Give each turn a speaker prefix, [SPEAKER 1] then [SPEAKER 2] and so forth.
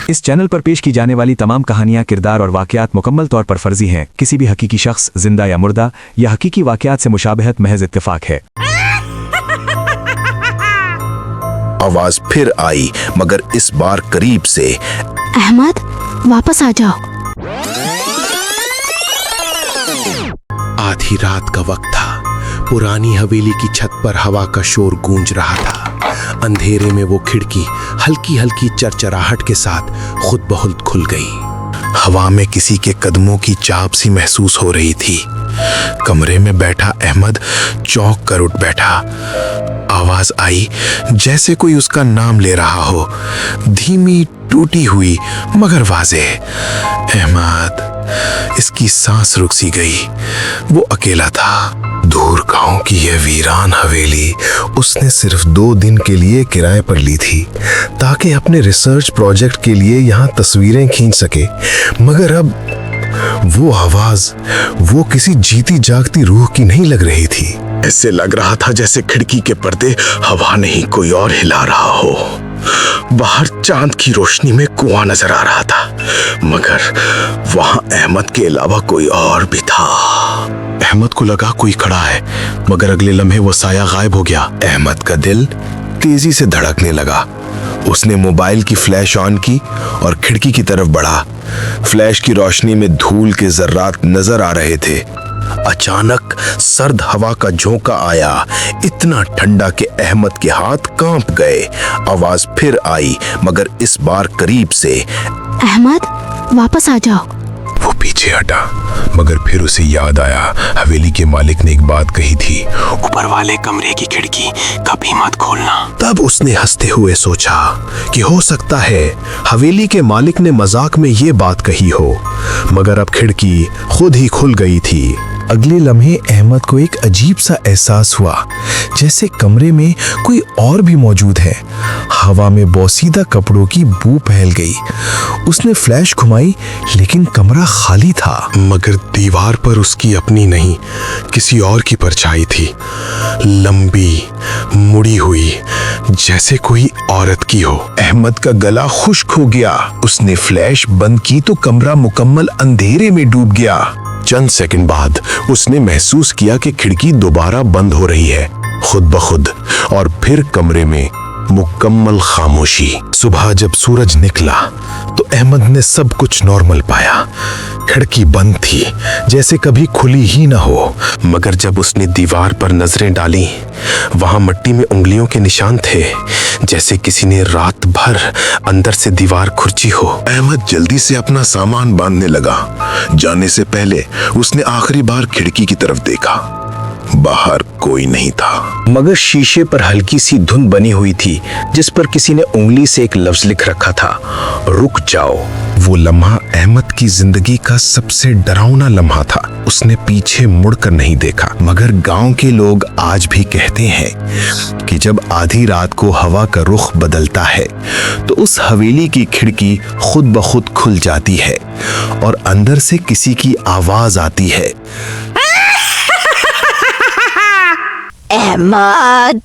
[SPEAKER 1] इस चैनल पर पेश की जाने वाली तमाम कहानियां, किरदार और वाकयात मुकम्मल तौर पर फर्जी हैं। किसी भी हकीकी शख्स, जिंदा या मुर्दा, या हकीकी वाकयात से मुशाबहत महज इत्तेफाक है।
[SPEAKER 2] आवाज फिर आई, मगर इस बार करीब से।
[SPEAKER 3] अहमद, वापस आ जाओ।
[SPEAKER 4] आधी रात का वक्त था। पुरानी हवेली की छत पर हवा का शोर गूंज रहा था। अंधेरे में वो खिड़की हल्की हल्की चरचराहट के साथ खुद ब खुद खुल गई। हवा में किसी के कदमों की चाप सी महसूस हो रही थी। कमरे में बैठा अहमद चौंक कर उठ बैठा। आवाज आई जैसे कोई उसका नाम ले रहा हो, धीमी, टूटी हुई मगर वाज़ेह। अहमद। इसकी सांस रुक सी गई। वो अकेला था। दूर गांव की यह वीरान हवेली उसने सिर्फ 2 दिन के लिए किराए पर ली थी, ताकि अपने रिसर्च प्रोजेक्ट के लिए यहाँ तस्वीरें खींच सके। मगर अब वो आवाज, वो किसी जीती जागती रूह की नहीं लग रही थी। ऐसे लग रहा था जैसे खिड़की के पर्दे हवा नहीं कोई और हिला रहा हो। बाहर चांद की रोशनी में कुआं नजर आ रहा था, मगर वहां अहमद के अलावा कोई और भी था। अहमद को लगा कोई खड़ा है, मगर अगले लम्हे वो साया गायब हो गया। अहमद का दिल तेजी से धड़कने लगा। उसने मोबाइल की फ्लैश ऑन की और खिड़की की तरफ बढ़ा। फ्लैश की रोशनी में धूल के जर्रात नजर आ रहे थे। अचानक सर्द हवा का झोंका आया, इतना ठंडा कि अहमद के हाथ कांप गए। आवाज फिर आई, मगर इस बार करीब से।
[SPEAKER 3] अहमद, वापस आ जाओ।
[SPEAKER 4] वो पीछे हटा, मगर फिर उसे याद आया हवेली के मालिक ने एक बात कही थी, ऊपर वाले कमरे की खिड़की कभी मत खोलना। तब उसने हंसते हुए सोचा कि हो सकता है हवेली के मालिक ने मजाक में ये बात कही हो, मगर अब खिड़की खुद ही खुल गई थी। अगले लम्हे अहमद को एक अजीब सा एहसास हुआ, जैसे कमरे में कोई और भी मौजूद है। हवा में बोसीदा कपड़ों की बू फैल गई। उसने फ्लैश घुमाई, लेकिन कमरा खाली था। मगर दीवार पर उसकी अपनी नहीं, किसी और की परछाई थी, लंबी, मुड़ी हुई, जैसे कोई औरत की हो। अहमद का गला खुश्क हो गया। उसने फ्लैश बंद की तो कमरा मुकम्मल अंधेरे में डूब गया। चंद सेकंड बाद उसने महसूस किया कि खिड़की दोबारा बंद हो रही है, खुद ब खुद, और फिर कमरे में मुकम्मल खामोशी। सुबह जब सूरज निकला तो अहमद ने सब कुछ नॉर्मल पाया। खिड़की बंद थी, जैसे कभी खुली ही न हो। मगर जब उसने दीवार पर नजरें डाली, वहां मिट्टी में उंगलियों के निशान थे, जैसे किसी ने रात भर अंदर से दीवार खुरची हो। अहमद जल्दी से अपना सामान बांधने लगा। जाने से पहले उसने आखिरी बार खिड़की की तरफ देखा। बाहर कोई नहीं था, मगर शीशे पर हल्की सी धुंध बनी हुई थी, जिस पर किसी ने उंगली से एक लफ्ज लिख रखा था, रुक जाओ। वो लम्हा अहमद की जिंदगी का सबसे डरावना लम्हा था। उसने पीछे मुड़कर नहीं देखा। मगर गांव के लोग आज भी कहते हैं कि जब आधी रात को हवा का रुख बदलता है तो उस हवेली की खिड़की खुद ब खुद खुल जाती है और अंदर से किसी की आवाज आती है,
[SPEAKER 3] अहमद।